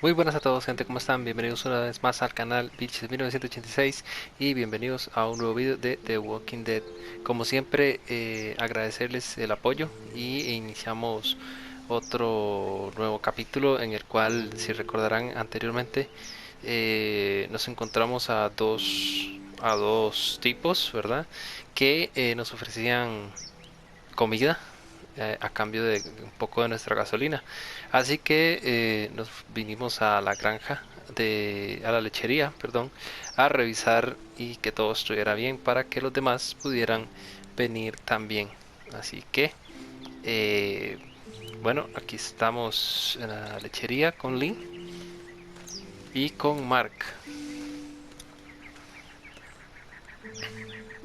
Muy buenas a todos, gente, ¿cómo están? Bienvenidos una vez más al canal Biches 1986 y bienvenidos a un nuevo video de The Walking Dead. Como siempre, agradecerles el apoyo y iniciamos otro nuevo capítulo en el cual, si recordarán anteriormente, nos encontramos a dos tipos, ¿verdad? Que nos ofrecían comida a cambio de un poco de nuestra gasolina. Así que nos vinimos a la granja, a la lechería, perdón, a revisar y que todo estuviera bien para que los demás pudieran venir también. Así que, eh, bueno, aquí estamos en la lechería con Lee y con Mark.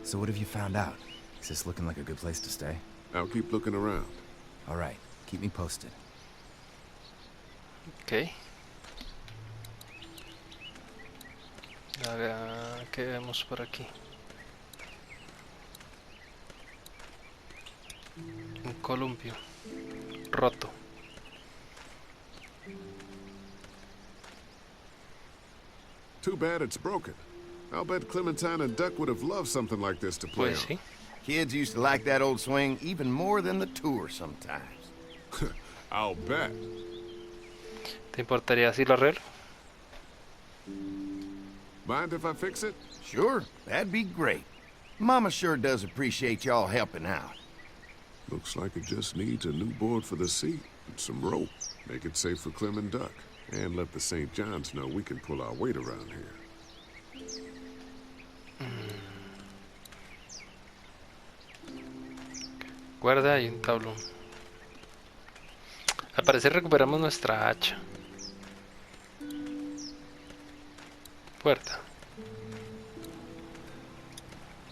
So what have you found out? Is this looking like a good place to stay? I'll keep looking around. All right, keep me posted. Ok. ¿Qué vemos por aquí? Un columpio roto. Too bad it's broken. I'll bet Clementine and Duck would have loved something like this to play Pues sí. Kids used to like that old swing even more than the tour sometimes. on. I'll bet. ¿Te importaría si lo arreglo? Mind if I fix it? Sure, that'd be great. Mama sure does appreciate y'all helping out. Looks like it just needs a new board for the seat and some rope. Make it safe for Clem and Duck. And let the St. John's know we can pull our weight around here. Guarda y un tablón. Al parecer recuperamos nuestra hacha. Puerta.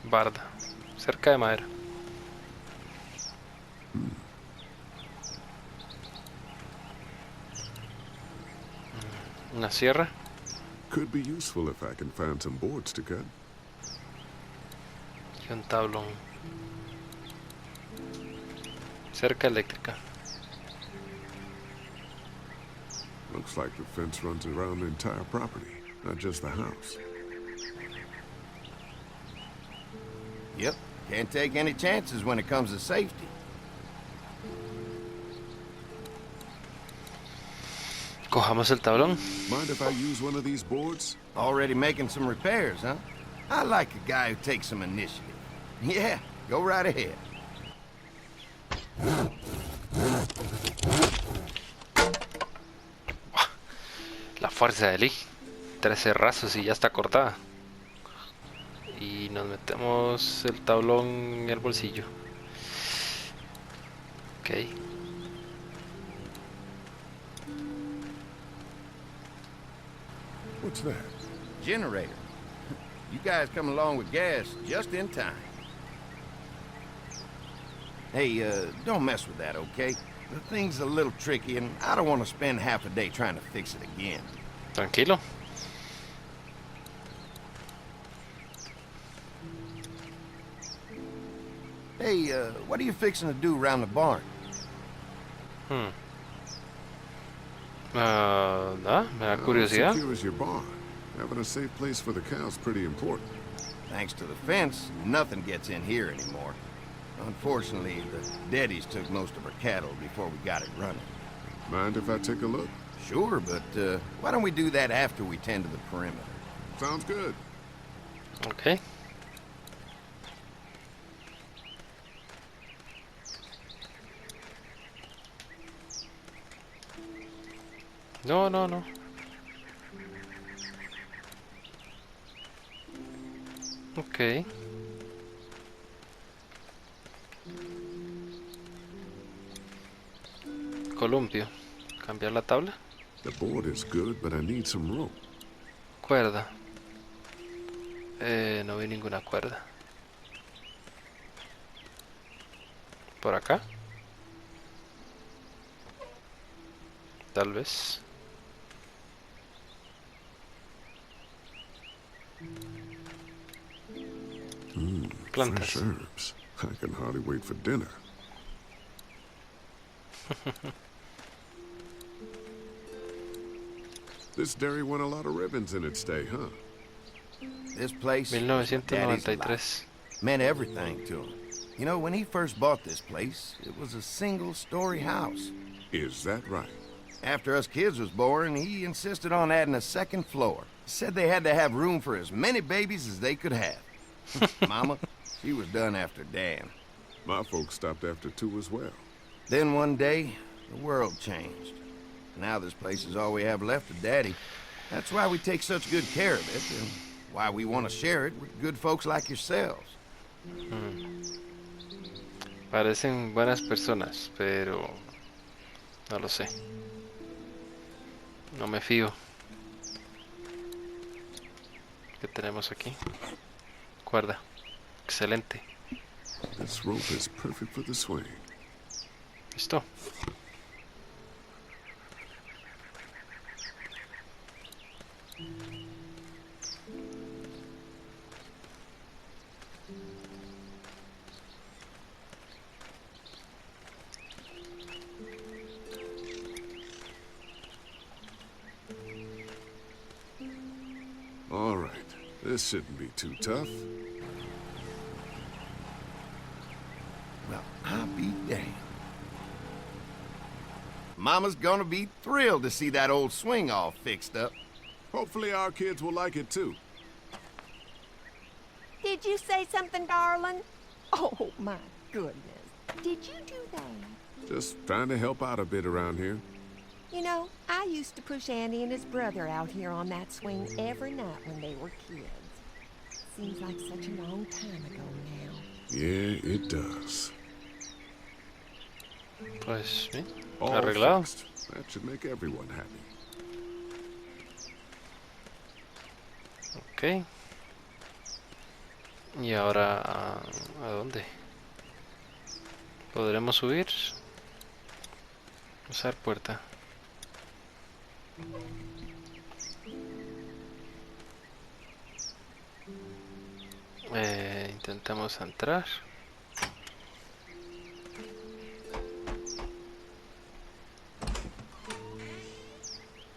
Barda. Cerca de madera. Una sierra. Could be useful if I can find some boards to cut. Y un tablón. Cerca eléctrica. Looks like the fence runs around the entire property, not just the house. Yep, can't take any chances when it comes to safety. Cojamos el tablón. Mind if I use one of these boards? Already making some repairs, huh? I like a guy who takes some initiative. Yeah, go right ahead. La fuerza de Lee. 13 razos y ya está cortada. Y nos metemos el tablón en el bolsillo. Ok. What's that? Generator. You guys come along with gas just in time. Hey, don't mess with that, okay? The thing's a little tricky, and I don't want to spend half a day trying to fix it again. Tranquilo. Hey, what are you fixing to do around the barn? Nada, me da How curiosidad. secure is your barn? Having a safe place for the cows pretty important. Thanks to the fence, nothing gets in here anymore. Unfortunately, the Daddies took most of our cattle before we got it running. Mind if I take a look? Sure, but why don't we do that after we tend to the perimeter? Sounds good. Ok. No, no, no. Ok. Columpio. Cambiar la tabla. The board is good, but I need some rope. Cuerda. No vi ninguna cuerda. Por acá. Tal vez. Plantas. Fresh herbs. I can hardly wait for dinner. This dairy won a lot of ribbons in its day, huh? This place, Daddy's life, 1993. meant everything to him. You know, when he first bought this place, it was a single-story house. Is that right? After us kids was born, he insisted on adding a second floor. Said they had to have room for as many babies as they could have. Mama, she was done after Dan. My folks stopped after 2 as well. Then one day, the world changed. Now this place is all we have left of Daddy. That's why we take such good care of it, and why we want to share it with good folks like yourselves. Parecen buenas personas, pero no lo sé. No me fío. ¿Qué tenemos aquí? Cuerda. Excelente. This rope is perfect for the swing. Listo. All right, this shouldn't be too tough. Well, I'll be damned. Mama's gonna be thrilled to see that old swing all fixed up. Hopefully our kids will like it too. Did you say something, darling? Oh, my goodness. Did you do that? Just trying to help out a bit around here. You know, I used to push Andy and his brother out here on that swing every night when they were kids. Seems like such a long time ago now. Yeah, it does. Pues bien. All Arreglado. fixed. That should make everyone happy. Ok. Y ahora, ¿a dónde? ¿Podremos subir? Usar puerta. Intentamos entrar.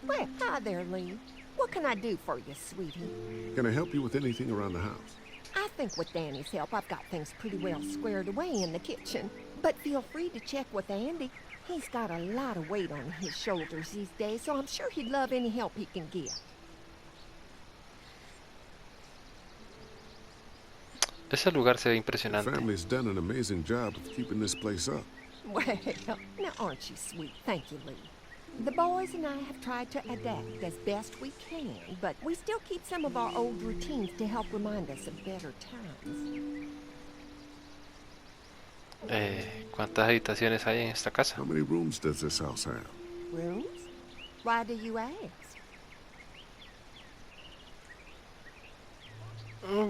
Well, hi there, Lee. What can I do for you, sweetie? Can I help you with anything around the house? I think with Danny's help, I've got things pretty well squared away in the kitchen. But feel free to check with Andy. He's got a lot of weight on his shoulders these days, so I'm sure he'd love any help he can get. Ese lugar se ve The impresionante. family's done an amazing job of keeping this place up. Well, now aren't you sweet? Thank you, Lee. The boys and I have tried to adapt as best we can, but we still keep some of our old routines to help remind us of better times. ¿Cuántas habitaciones hay en esta casa? How many rooms does this house have? Rooms? Why do you ask?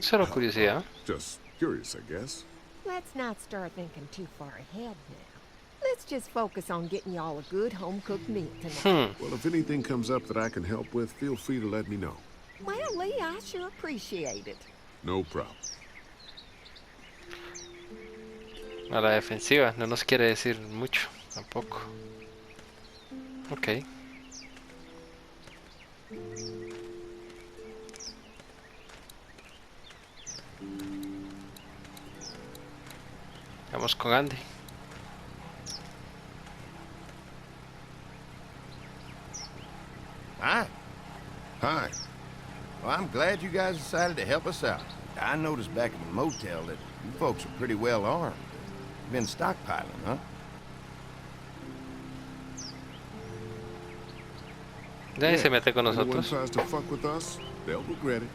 Solo curiosidad. Just curious, I guess. Let's not start thinking too far ahead now. Let's just focus on getting y'all a good home-cooked meal tonight. Well, if anything comes up that I can help with, feel free to let me know. Well, Lee, I sure appreciate it. No problem. A la defensiva, no nos quiere decir mucho, tampoco. Ok. Vamos con Andy. Hi. Hi. Well, I'm glad you guys decided to help us out. I noticed back at the motel that you folks are pretty well armed. You've been stockpiling, huh? Nadie se mete con Anyone nosotros. tries to fuck with us, they'll regret it.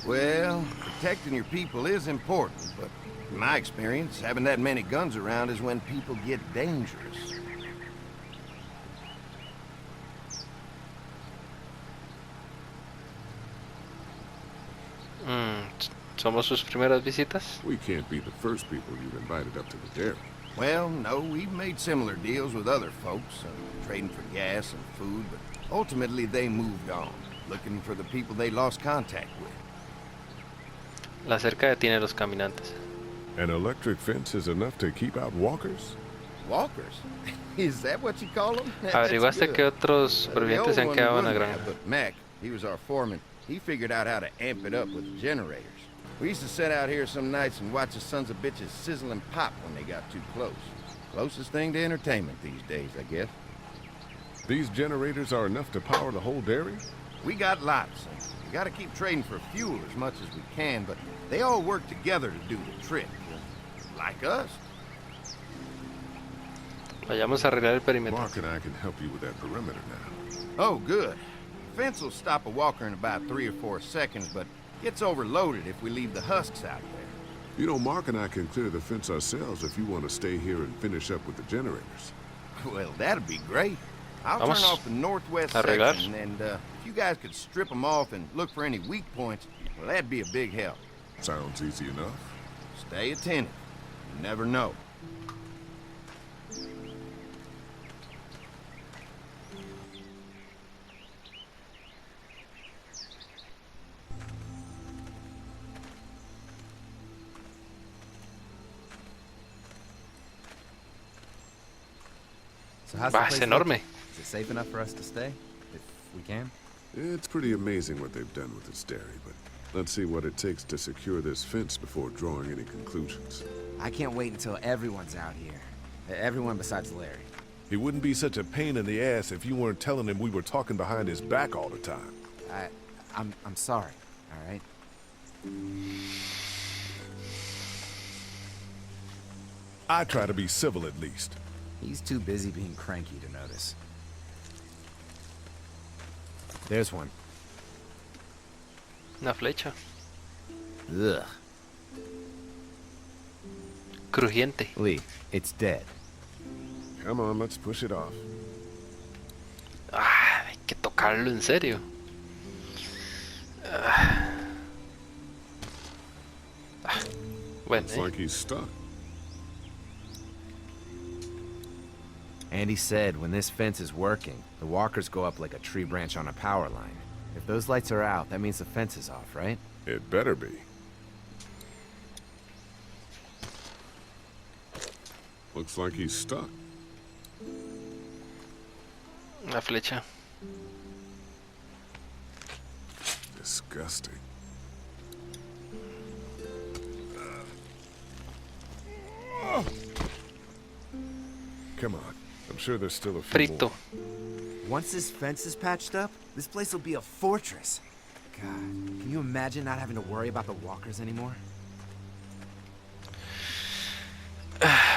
Well, protecting your people is important, but in my experience, having that many guns around is when people get dangerous. ¿Somos sus primeras visitas? We can't be the first people you've invited up to the dairy. Well, no, we've made similar deals with other folks, trading for gas and food, but ultimately they moved on, looking for the people they lost contact with. La cerca detiene a los caminantes. An electric fence is enough to keep out walkers? Walkers? Is that what you call them? ¿Averiguaste que otros supervivientes se han quedado en la granja? But Mac, he was our foreman. He figured out how to amp it up with the generators. We used to sit out here some nights and watch the sons of bitches sizzle and pop when they got too close. Closest thing to entertainment these days, I guess. These generators are enough to power the whole dairy? We got lots. We gotta keep trading for fuel as much as we can, but they all work together to do the trick. Like us. Vayamos a arreglar el perímetro. Mark and I can help you with that perimeter now. Oh, good. The fence will stop a walker in about 3 or 4 seconds, but gets overloaded if we leave the husks out there. You know, Mark and I can clear the fence ourselves if you want to stay here and finish up with the generators. Well, that'd be great. I'll turn off the northwest section, and if you guys could strip them off and look for any weak points, well, that'd be a big help. Sounds easy enough. Stay attentive. You never know. So how's the place Es enorme. look? Is it safe enough for us to stay? If we can? It's pretty amazing what they've done with this dairy, but let's see what it takes to secure this fence before drawing any conclusions. I can't wait until everyone's out here. Everyone besides Larry. He wouldn't be such a pain in the ass if you weren't telling him we were talking behind his back all the time. I'm sorry, all right? I try to be civil at least. He's too busy being cranky to notice. There's one. Una flecha. Ugh. Crujiente. Lee, it's dead. Come on, let's push it off. Ah, hay que tocarlo en serio. Bueno, Looks like he's stuck. Andy said when this fence is working, the walkers go up like a tree branch on a power line. If those lights are out, that means the fence is off, right? It better be. Looks like he's stuck. una flecha. Disgusting. Come on. I'm sure there's still a few Frito. more. Once this fence is patched up, this place will be a fortress. God, can you imagine not having to worry about the walkers anymore?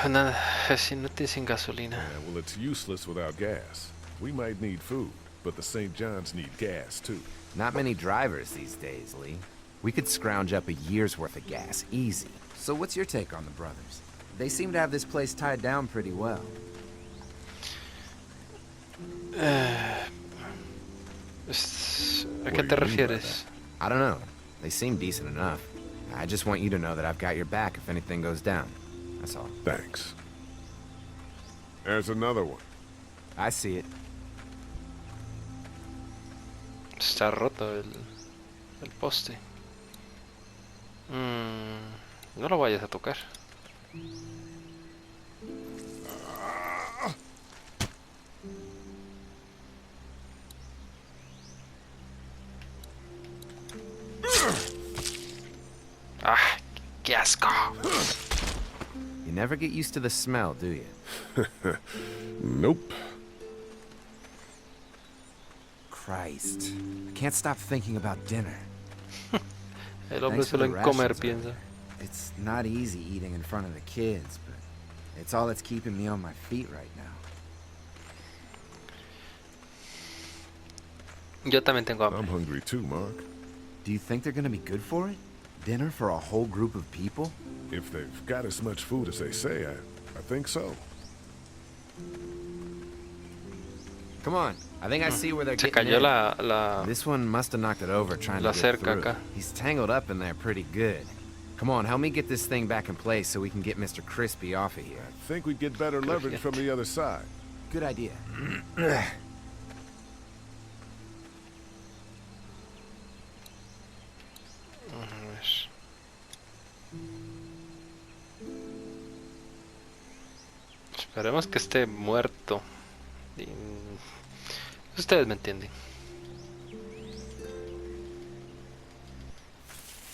Nada, es inútil sin gasolina. Yeah, well, it's useless without gas. We might need food, but the St. John's need gas, too. Not many drivers these days, Lee. We could scrounge up a year's worth of gas, easy. So what's your take on the brothers? They seem to have this place tied down pretty well. ¿A qué te refieres? I don't know. They seem decent enough. I just want you to know that I've got your back if anything goes down. That's all. Thanks. There's another one. I see it. Está roto el poste. No lo vayas a tocar. Ah, qué asco. You never get used to the smell, do you? Nope. Christ. I can't stop thinking about dinner. El hombre Thanks for solo the en comer rations, piensa. It's not easy eating in front of the kids, but it's all that's keeping me on my feet right now. Yo también tengo hambre. I'm hungry, too, Mark. Do you think they're gonna be good for it? Dinner for a whole group of people? If they've got as much food as they say, I think so. Come on. I think I see where they're Se getting cayó in. la... This one must have knocked it over trying La to get cerca through. acá. He's tangled up in there pretty good. Come on, help me get this thing back in place so we can get Mr. Crispy off of here. I think we'd get better leverage from the other side. Good idea. Esperemos que esté muerto. Y... ustedes me entienden.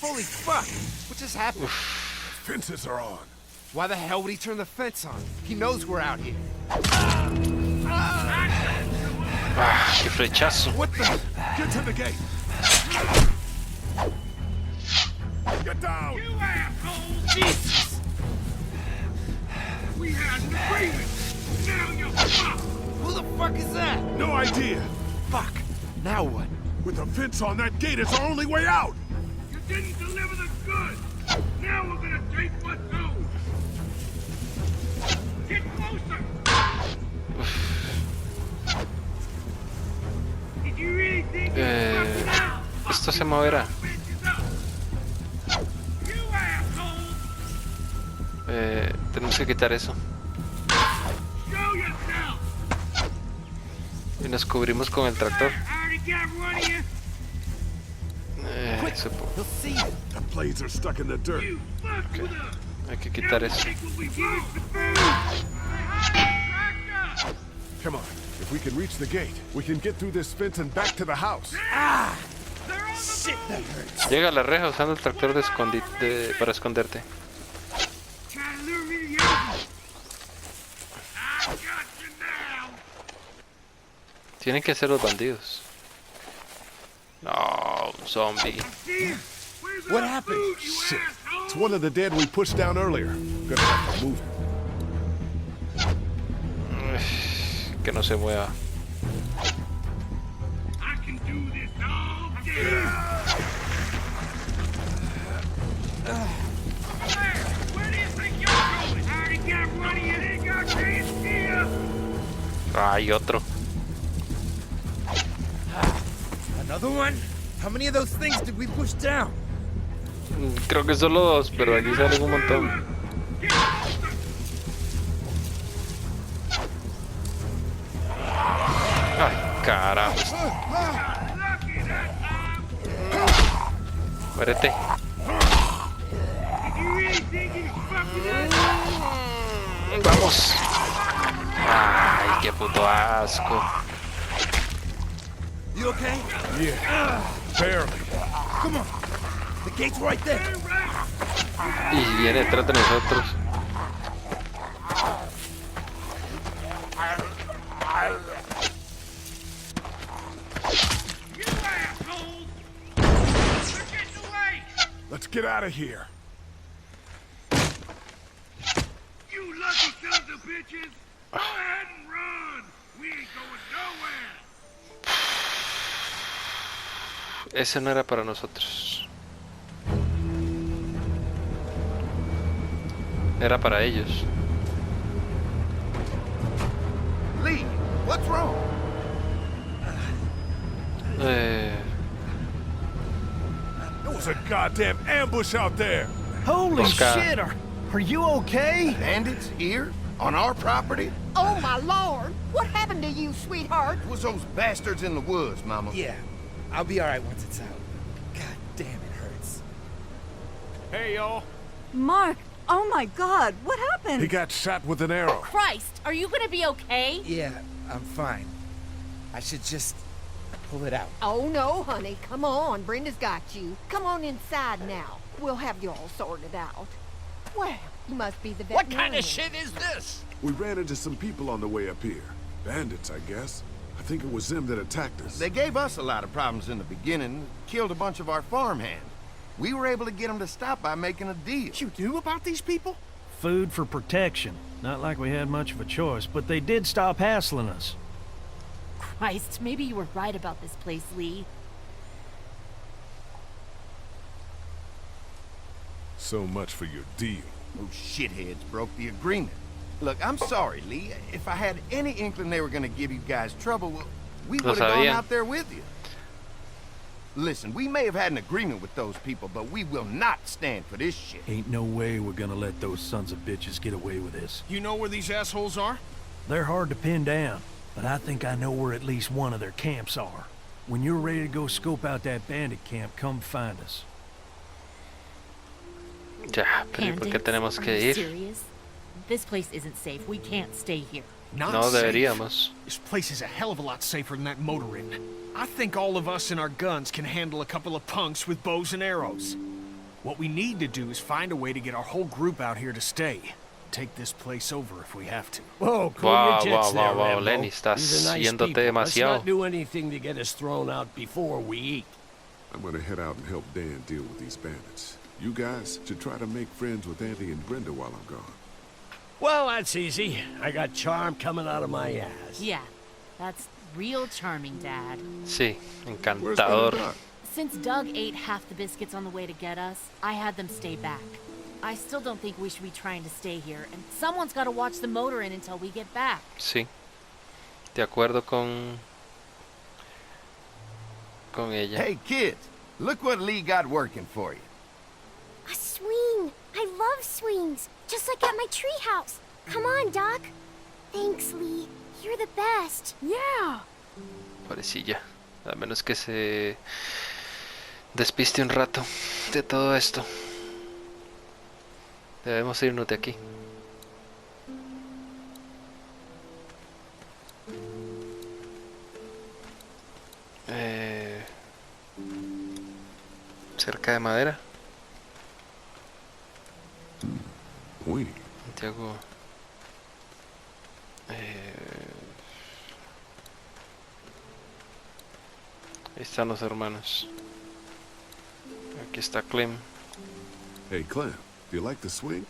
Holy fuck! What just happened? Fences are on. Why the hell would he turn the fence on? He knows we're out here. Ah, qué flechazo. What the? Get to the gate. Get down. You asshole! Jesus! We had an agreement. Now you're fucked. Who the fuck is that? No idea. Fuck. Now what? With a fence on that gate, it's our only way out. You didn't deliver the goods. Now we're gonna take what's owed. Get closer. Did you really think you were fucking out? Esto se moverá. You asshole! Tenemos que quitar eso. Show yourself. Y nos cubrimos con el tractor. I already got one of you. He'll see you. The blades are stuck in the dirt. You fucked with us. Hay que quitar eso. Take what we brought. Tractor! Come on. If we can reach the gate, we can get through this fence and back to the house. They're on the Shit, that hurts. Llega a la reja usando el tractor para esconderte. Trying to lure me to the oven. I got you now. Tienen que ser los bandidos. No, un zombie. See ya. Where's What our happened? food, you Shit. asshole? It's one of the dead we pushed down earlier. Gonna have to move it. Que no se mueva. I can do this all day. Where do you think you're going? I already got one of you. Ain't got chance here. Hay otro. Another one? How many of those things did we push down? Creo que solo dos, pero aquí salen un montón. Get closer. Ay, carajo. Got lucky that time. Muérete. Did you really think you could fuck with us? Vamos. Ay, qué puto asco. You okay? Yeah. Barely. Come on. The gate's right there. Hey, right. Y viene detrás de nosotros. You assholes! They're getting away! Let's get out of here. You lucky sons of bitches! Go ahead and run! We ain't going nowhere! Ese no era para nosotros. Era para ellos. Lee, what's wrong? There was a goddamn ambush out there. Holy Oscar. shit, are you okay? Bandits here? On our property? Oh, my Lord! What happened to you, sweetheart? It was those bastards in the woods, Mama. Yeah, I'll be alright once it's out. God damn, it hurts. Hey, y'all. Mark, oh my God, what happened? He got shot with an arrow. Christ, are you gonna be okay? Yeah, I'm fine. I should just pull it out. Oh, no, honey. Come on. Brenda's got you. Come on inside now. We'll have you all sorted out. Well, you must be the What veterinarian. kind of shit is this? We ran into some people on the way up here. Bandits, I guess. I think it was them that attacked us. They gave us a lot of problems in the beginning, killed a bunch of our farmhands. We were able to get them to stop by making a deal. You knew about these people? Food for protection. Not like we had much of a choice, but they did stop hassling us. Christ, maybe you were right about this place, Lee. So much for your deal. Those shitheads broke the agreement. Look, I'm sorry, Lee. If I had any inkling they were gonna give you guys trouble, well, we Lo would have gone sabía. out there with you. Listen, we may have had an agreement with those people, but we will not stand for this shit. Ain't no way we're gonna let those sons of bitches get away with this. You know where these assholes are? They're hard to pin down, but I think I know where at least one of their camps are. When you're ready to go scope out that bandit camp, come find us. Ya, pero ¿y por qué Bandits? tenemos Are que you ir? serious? This place isn't safe. We can't stay here. Not No safe. deberíamos. This place is a hell of a lot safer than that motor inn. I think all of us and our guns can handle a couple of punks with bows and arrows. What we need to do is find a way to get our whole group out here to stay. Take this place over if we have to. Whoa, cool Wow, your jets wow, there, wow, wow, Rambo. Lenny, estás These are nice yéndote people. Let's demasiado. not do anything to get us thrown out before we eat. I'm gonna head out and help Dan deal with these bandits. You guys should try to make friends with Andy and Brenda while I'm gone. Well, that's easy. I got charm coming out of my ass. Yeah, that's real charming, Dad. Sí, Where's encantador. Brenda Duck? Since Doug ate half the biscuits on the way to get us, I had them stay back. I still don't think we should be trying to stay here, and someone's got to watch the motor inn until we get back. Sí. De acuerdo con ella. Hey, kids, look what Lee got working for you. A swing! I love swings! Just like at my treehouse! Come on, Doc! Thanks, Lee. You're the best. Yeah! Pobrecilla. A menos que se despiste un rato de todo esto. Debemos irnos de aquí. Cerca de madera. Uy, Santiago. Ahí están los hermanos. Aquí está Clem. hey Clem, do you like the swing?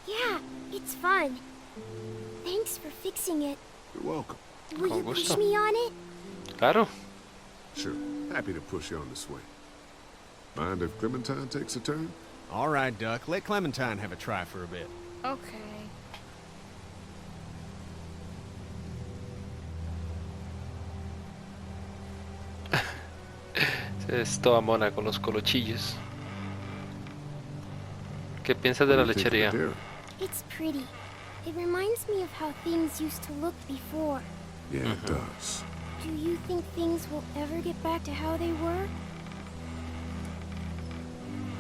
Yeah, it's fun. Thanks for fixing it. You're welcome. Will Con you push gusto. me on it? Claro. Sure, happy to push you on the swing. Mind if Clementine takes a turn? All right, Duck. Let Clementine have a try for a bit. Okay. Es toda mona con los colochillos. ¿Qué piensas de la What do you think lechería? of the dairy? It's pretty. It reminds me of how things used to look before. Yeah, it does. Do you think things will ever get back to how they were?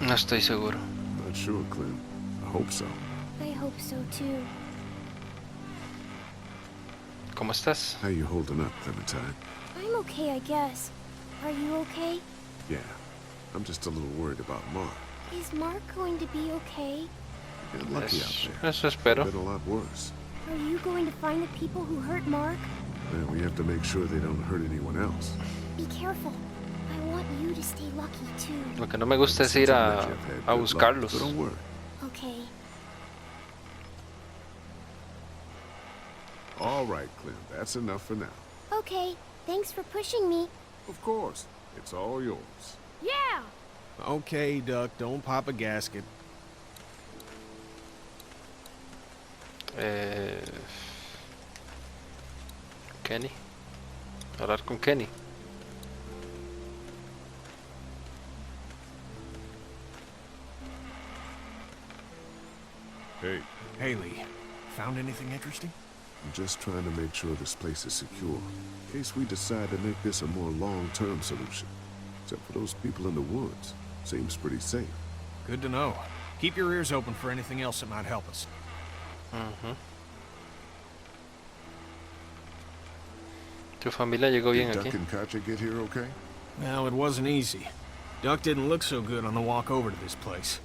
No estoy seguro. Not sure, Clem. I hope so. I hope so too. ¿Cómo estás? How you holding up, Clementine? I'm okay, I guess. Are you okay? Yeah, I'm just a little worried about Mark. Is Mark going to be okay? You're lucky out there. Eso espero. Been a lot worse. Are you going to find the people who hurt Mark? Man, we have to make sure they don't hurt anyone else. Be careful. I want you to stay lucky too. Lo que no me gusta es ir Seems a like you've had good luck, buscarlos. so don't worry. Okay. All right, Clem, that's enough for now. Okay. Thanks for pushing me. Of course, it's all yours. Yeah! Okay, Duck. Don't pop a gasket. Kenny. Hablar con Kenny. Hey, Haley, found anything interesting? I'm just trying to make sure this place is secure, in case we decide to make this a more long-term solution. Except for those people in the woods. Seems pretty safe. Good to know. Keep your ears open for anything else that might help us. Tu familia llegó bien Did aquí. Duck and Katja get here okay? Well, it wasn't easy. Duck didn't look so good on the walk over to this place.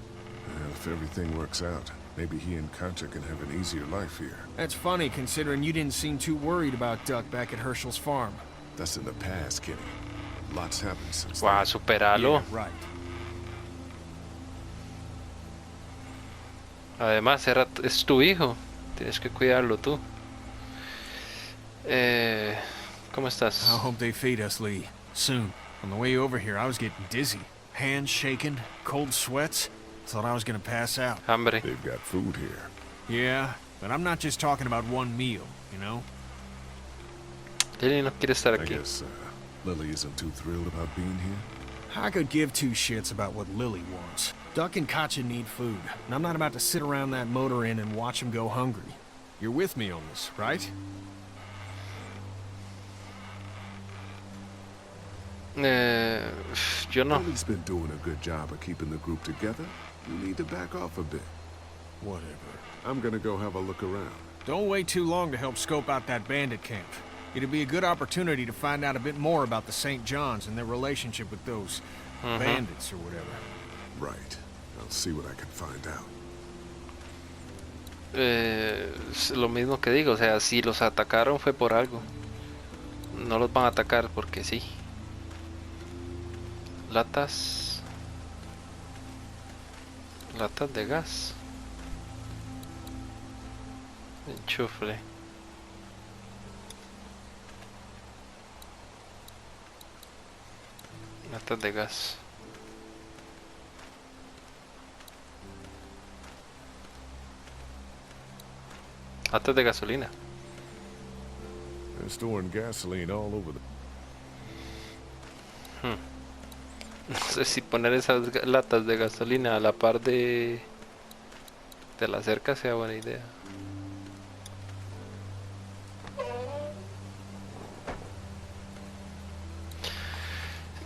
Well, if everything works out, maybe he and Katja can have an easier life here. That's funny, considering you didn't seem too worried about Duck back at Herschel's farm. That's in the past, Kenny. Lots happened since Guau, then. superalo. Yeah, right. Además, es tu hijo. Tienes que cuidarlo tú. ¿Cómo estás? I hope they feed us, Lee. Soon. On the way over here, I was getting dizzy. Hands shaking, cold sweats. Thought I was gonna pass out. Hambre. They've got food here. Yeah, but I'm not just talking about one meal, you know? Lily no quiere estar I aquí. guess Lily isn't too thrilled about being here. I could give two shits about what Lily wants. Duck and Katja need food, and I'm not about to sit around that motor inn and watch them go hungry. You're with me on this, right? Yo no. Lily's been doing a good job of keeping the group together. You need to back off a bit. Whatever. I'm gonna go have a look around. Don't wait too long to help scope out that bandit camp. It'd be a good opportunity to find out a bit more about the St. John's and their relationship with those bandits or whatever. Right. I'll see what I can find out. Es lo mismo que digo, o sea, si los atacaron fue por algo. No los van a atacar porque sí. Latas. Latas de gas. Enchufle. Latas de gas. Latas de gasolina. They're storing gasoline all over the... No sé si poner esas latas de gasolina a la par de la cerca sea buena idea.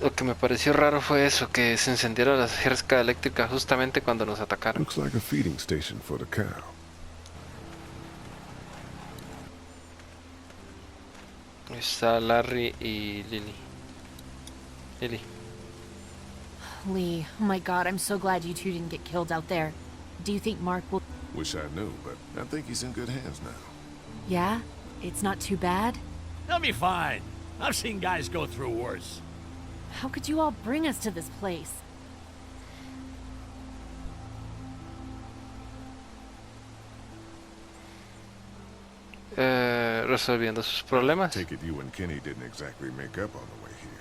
Lo que me pareció raro fue eso, que se encendiera la cerca eléctrica justamente cuando nos atacaron. Looks like a feeding station for the cow. Está Larry y Lily. Lily. Lee, oh my god, I'm so glad you two didn't get killed out there. Do you think Mark will... Wish I knew, but I think he's in good hands now. Yeah? It's not too bad? They'll be fine. I've seen guys go through worse. How could you all bring us to this place? Resolviendo sus problemas. Take it you and Kenny didn't exactly make up on the way here.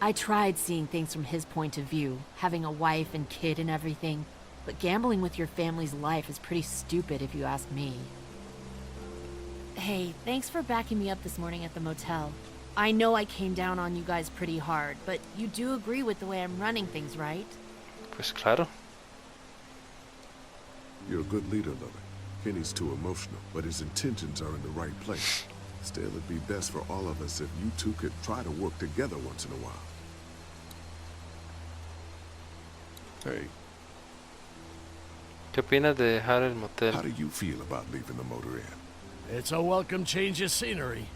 I tried seeing things from his point of view, having a wife and kid and everything, but gambling with your family's life is pretty stupid if you ask me. Hey, thanks for backing me up this morning at the motel. I know I came down on you guys pretty hard, but you do agree with the way I'm running things, right? Pues claro. You're a good leader, Lily. Kenny's too emotional, but his intentions are in the right place. Still, it'd be best for all of us if you two could try to work together once in a while. Hey. ¿Qué opinas de dejar el motel? How do you feel about leaving the motor inn? It's a welcome change of scenery.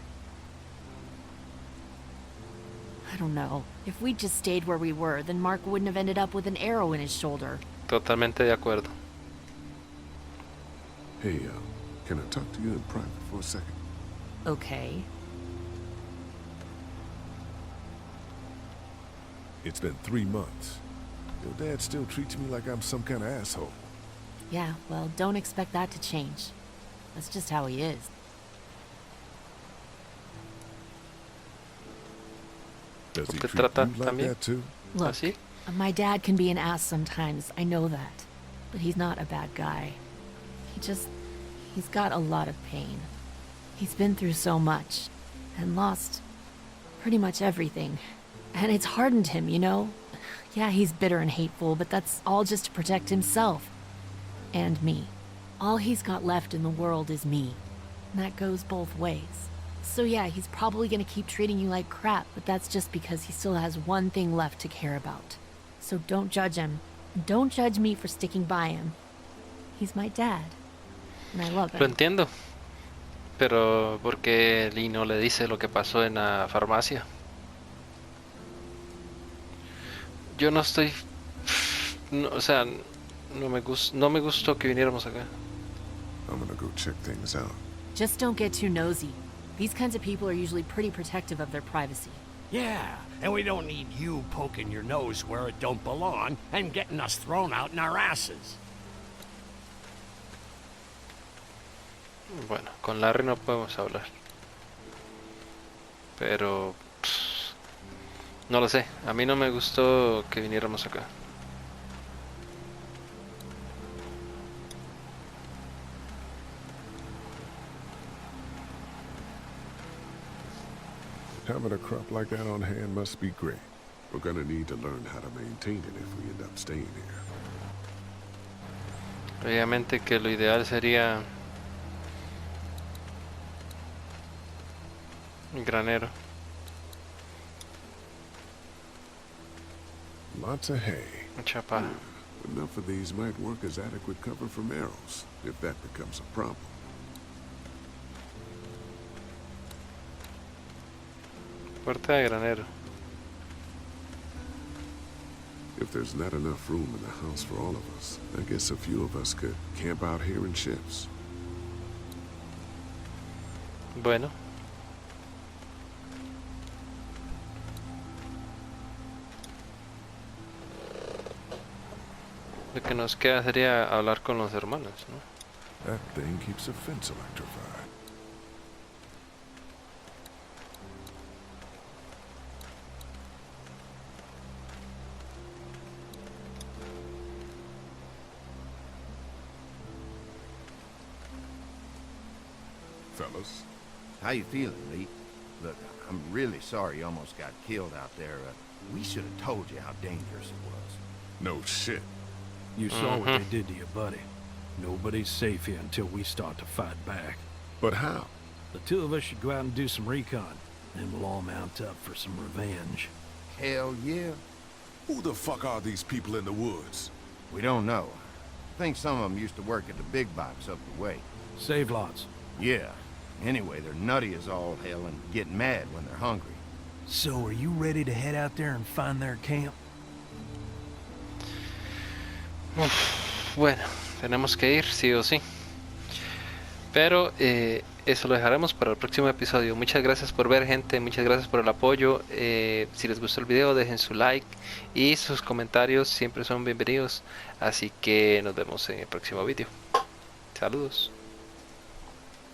I don't know. If we'd just stayed where we were, then Mark wouldn't have ended up with an arrow in his shoulder. Totalmente de acuerdo. Hey, can I talk to you in private for a second? Okay. It's been 3 months. Your dad still treats me like I'm some kind of asshole. Yeah, well, don't expect that to change. That's just how he is. Does he ¿Te treat trata you like también? that too? Look, ¿Así? my dad can be an ass sometimes, I know that. But he's not a bad guy. He's got a lot of pain. He's been through so much, and lost pretty much everything. And it's hardened him, you know? Yeah, he's bitter and hateful, but that's all just to protect himself. And me. All he's got left in the world is me. And that goes both ways. So yeah, he's probably gonna keep treating you like crap, but that's just because he still has one thing left to care about. So don't judge him. Don't judge me for sticking by him. He's my dad. And I love him. Lo entiendo. Pero ¿por qué Lee no le dice lo que pasó en la farmacia? Yo no estoy... No, o sea, no me gustó que viniéramos acá. I'm gonna go check things out. Just don't get too nosy. These kinds of people are usually pretty protective of their privacy. Yeah, and we don't need you poking your nose where it don't belong and getting us thrown out in our asses. Bueno, con Larry no podemos hablar. Pero... no lo sé. A mí no me gustó que viniéramos acá. Having a crop like that on hand must be great. We're gonna need to learn how to maintain it if we end up staying here. Obviamente que lo ideal sería... un granero. Lots of hay. Mucha paja. Enough of these might work as adequate cover from arrows, if that becomes a problem. Puerta de granero. If there's not enough room in the house for all of us, I guess a few of us could camp out here in shifts. Bueno. Lo que nos queda sería hablar con los hermanos, ¿no? That thing keeps a fence electrified. Fellas. How you feeling, Lee? Look, I'm really sorry you almost got killed out there. We should have told you how dangerous it was. No shit. You saw what they did to your buddy. Nobody's safe here until we start to fight back. But how? The two of us should go out and do some recon. Then we'll all mount up for some revenge. Hell yeah. Who the fuck are these people in the woods? We don't know. I think some of them used to work at the big box up the way. Save lots. Yeah. Anyway, they're nutty as all hell and get mad when they're hungry. So, are you ready to head out there and find their camp? Bueno, tenemos que ir, sí o sí. Pero eso lo dejaremos para el próximo episodio. Muchas gracias por ver, gente. Muchas gracias por el apoyo. Si les gustó el video, dejen su like. Y sus comentarios siempre son bienvenidos. Así que nos vemos en el próximo video. Saludos.